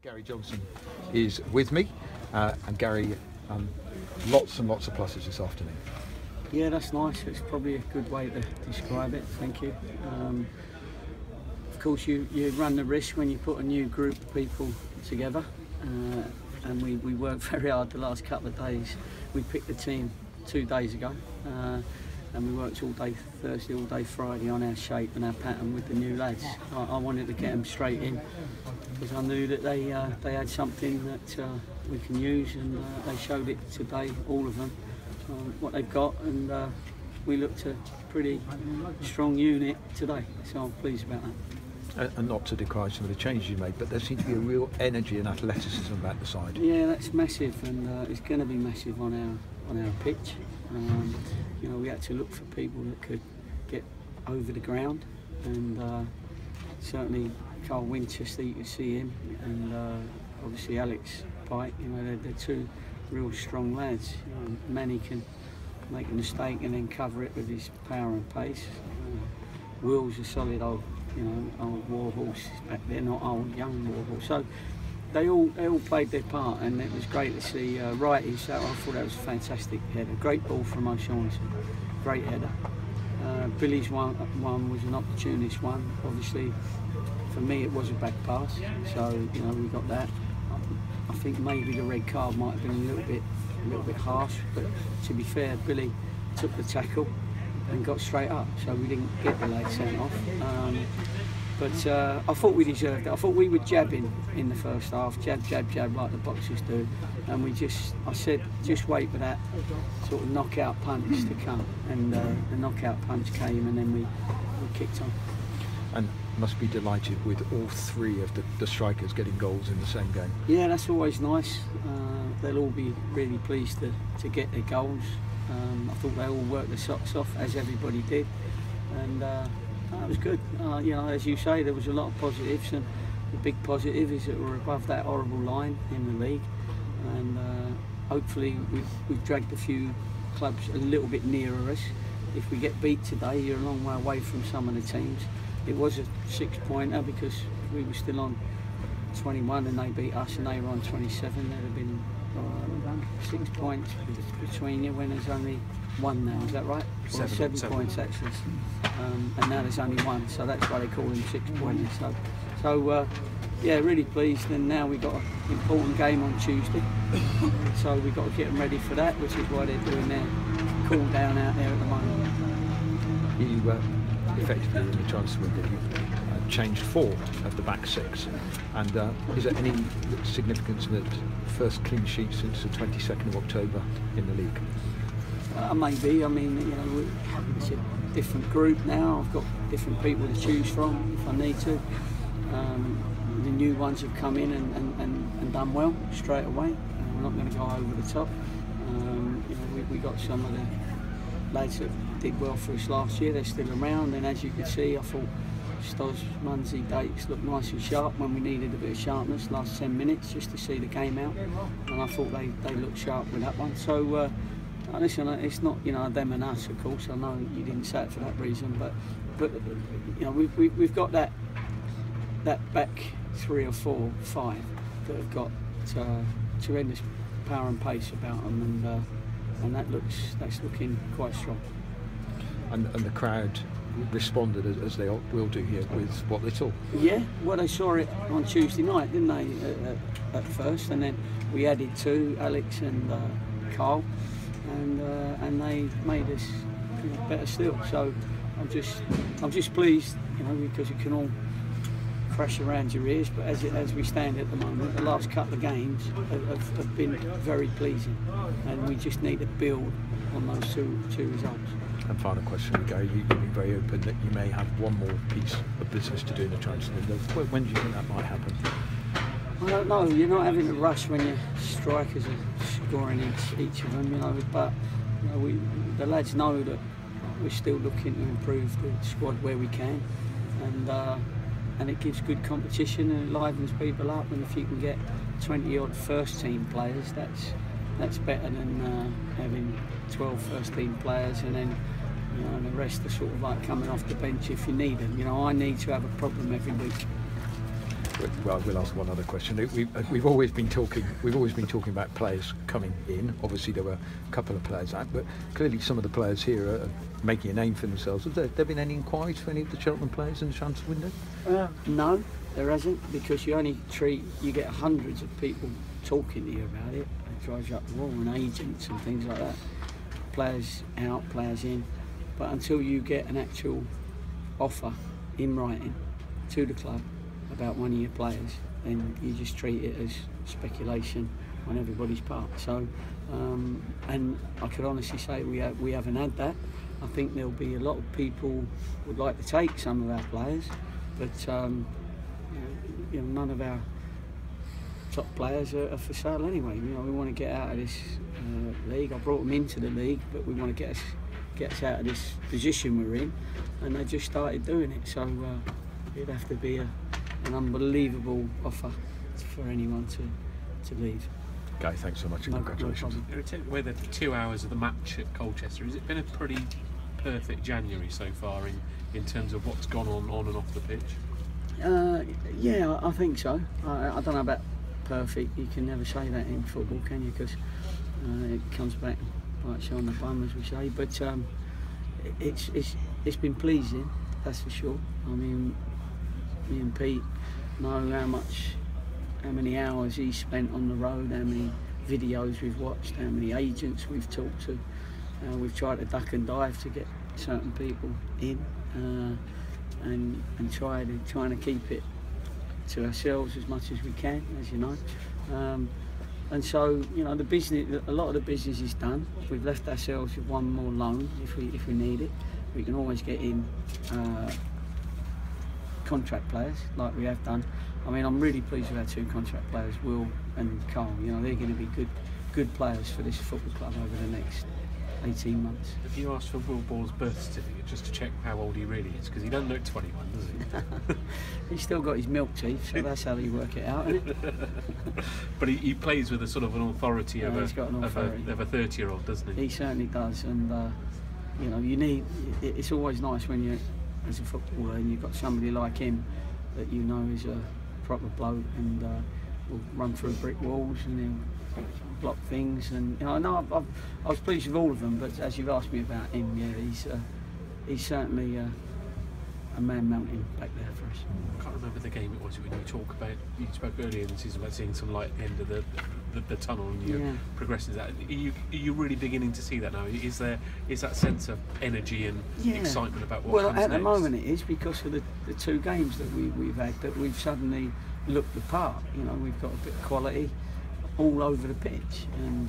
Gary Johnson is with me, and Gary, lots and lots of pluses this afternoon. Yeah, that's nice. It's probably a good way to describe it. Thank you. Of course, you run the risk when you put a new group of people together, and we worked very hard the last couple of days. We picked the team 2 days ago, and we worked all day Thursday, all day Friday on our shape and our pattern with the new lads. I wanted to get them straight in because I knew that they had something that we can use, and they showed it today, all of them, what they've got, and we looked a pretty strong unit today, so I'm pleased about that. And not to decry some of the changes you made, but there seems to be a real energy and athleticism about the side. Yeah, that's massive, and it's going to be massive on our pitch. You know, we had to look for people that could get over the ground, and certainly Carl Winchester, you can see him, and obviously Alex Pike. You know, they're two real strong lads. You know, Manny can make a mistake and then cover it with his power and pace. Will's a solid old, old warhorse back there, not old, young warhorse. So they all played their part, and it was great to see Righty. So I thought that was a fantastic header. Great ball from O'Shaughnessy, great header. Billy's one was an opportunist one. Obviously, for me it was a back pass, so we got that. I think maybe the red card might have been a little bit harsh, but to be fair, Billy took the tackle and got straight up, so we didn't get the leg sent off. But I thought we deserved it. I thought we were jabbing in the first half, jab, jab, jab, like the boxers do, and I said, just wait for that sort of knockout punch to come, and the knockout punch came, and then we kicked on. And must be delighted with all three of the strikers getting goals in the same game. Yeah, that's always nice. They'll all be really pleased to get their goals. I thought they all worked their socks off, as everybody did, and that was good. As you say, there was a lot of positives, and the big positive is that we're above that horrible line in the league, and hopefully we've dragged a few clubs a little bit nearer us. If we get beat today, you're a long way away from some of the teams. It was a 6-pointer because we were still on 21 and they beat us and they were on 27. There'd have been 6 points between you when there's only one now, is that right? Seven points actually. And now there's only one, so that's why they call them 6-pointers. So yeah, really pleased, and now we've got an important game on Tuesday. So we've got to get them ready for that, which is why they're doing their cool down out there at the moment. You effectively in the chance window, you've changed 4 of the back 6, and is there any significance in the first clean sheet since the 22nd of October in the league? Maybe. I mean, it's a different group now. I've got different people to choose from if I need to. The new ones have come in and done well straight away. We're not going to go over the top. We got some of the lads that did well for us last year. They're still around, and as you can see, I thought Stoz, Munsey, Dates looked nice and sharp when we needed a bit of sharpness last 10 minutes just to see the game out, and I thought they looked sharp with that one. So listen, it's not them and us, of course. I know you didn't say it for that reason, but we've got that back 3 or 4, 5 that have got tremendous power and pace about them, and that's looking quite strong. And the crowd responded as they will do here with what they saw. Yeah, well, they saw it on Tuesday night, didn't they? At first, and then we added 2, Alex and Carl, and they made us better still. So I'm just pleased, because it can all crash around your ears, but as we stand at the moment, the last couple of games have been very pleasing, and we just need to build on those two results. And final question, Gary, you've been very open that you may have one more piece of business to do in the transfer window. When do you think that might happen? I don't know. You're not having a rush when your strikers are scoring each of them, but the lads know that we're still looking to improve the squad where we can, and it gives good competition and it livens people up. And if you can get 20-odd first-team players, that's better than having 12 first-team players and then and the rest are sort of like coming off the bench if you need them. I need to have a problem every week. Well, we'll ask one other question. We've always been talking about players coming in. Obviously, there were a couple of players out, but clearly some of the players here are making a name for themselves. Have there been any inquiries for any of the Cheltenham players in the transfer window? No, there hasn't, because you get hundreds of people talking to you about it. It drives you up the wall, and agents and things like that. Players out, players in, but until you get an actual offer in writing to the club about one of your players, then you just treat it as speculation on everybody's part. So, and I could honestly say we haven't had that. I think there'll be a lot of people would like to take some of our players, but none of our top players are for sale anyway. We want to get out of this league. I brought them into the league, but we want to get us out of this position we're in, and they just started doing it. So it'd have to be an unbelievable offer for anyone to leave. Guy, thanks so much and congratulations. With the 2 hours of the match at Colchester, has it been a pretty perfect January so far in terms of what's gone on and off the pitch? Yeah, I think so. I don't know about perfect. You can never say that in football, can you? Because it comes back like on the bum, as we say. But it's been pleasing, that's for sure. I mean, me and Pete know how many hours he's spent on the road, how many videos we've watched, how many agents we've talked to. We've tried to duck and dive to get certain people in, and trying to keep it to ourselves as much as we can, as you know. And so, the business, a lot of the business is done. We've left ourselves with one more loan if we need it. We can always get in contract players like we have done. I mean, I'm really pleased with our two contract players, Will and Carl. They're going to be good players for this football club over the next 18 months. Have you asked for Will Ball's birth certificate just to check how old he really is? Because he doesn't look 21, does he? He's still got his milk teeth, so that's how you work it out, isn't it? But he plays with a sort of an authority of a 30-year-old, doesn't he? He certainly does, and you need. It's always nice when you, as a footballer, and you've got somebody like him that you know is a proper bloke and will run through brick walls and he'll block things. And I was pleased with all of them, but as you've asked me about him, yeah, he's certainly a man mountain back there for us. I can't remember the game it was when you spoke earlier in the season about seeing some light at the end of the tunnel and you're progressing that. Are you really beginning to see that now? Is that sense of energy and excitement about what comes next? Well, at the moment it is, because of the two games that we've had, that we've suddenly looked the part. We've got a bit of quality all over the pitch, and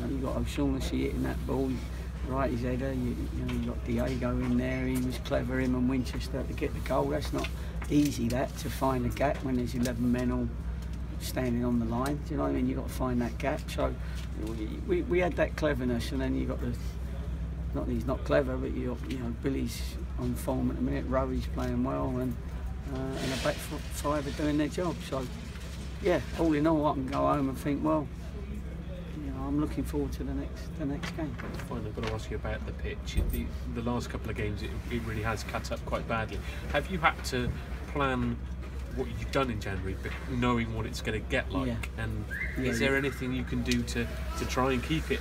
you've got O'Shaughnessy hitting that ball right, his header. You got Diego in there. He was clever, him and Winchester, to get the goal. That's not easy, that, to find a gap when there's 11 men all standing on the line. Do you know what I mean? You've got to find that gap. So we had that cleverness, and then you got not that he's not clever, but Billy's on form at the minute. Rowy's playing well, and the back five are doing their job. So yeah, all in all, I can go home and think, well, I'm looking forward to the next game. Finally, I've got to ask you about the pitch. The last couple of games, it really has cut up quite badly. Have you had to plan what you've done in January, but knowing what it's going to get like? Yeah. And is there anything you can do to try and keep it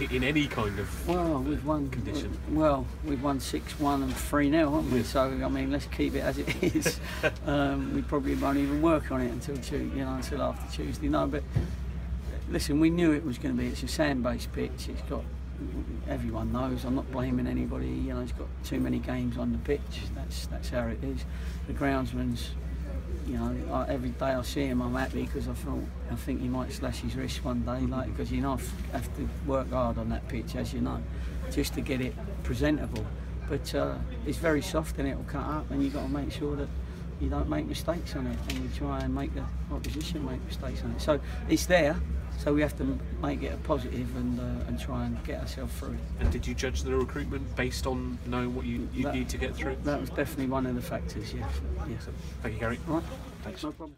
in any kind of condition? We've won 6-1 and 3-0, haven't we? So I mean, let's keep it as it is. We probably won't even work on it until after Tuesday. No, but listen, we knew it was going to be. It's a sand-based pitch. It's got. Everyone knows. I'm not blaming anybody. It's got too many games on the pitch. That's how it is. The groundsman's. Every day I see him, I'm happy, because I think he might slash his wrist one day, because have to work hard on that pitch, as you know, just to get it presentable. But it's very soft and it'll cut up, and you've got to make sure that you don't make mistakes on it, and you try and make the opposition make mistakes on it. So it's there. So we have to make it a positive and try and get ourselves through it. And did you judge the recruitment based on knowing what you need to get through? That was definitely one of the factors, yes. Thank you, Gary. All right, thanks. No problem.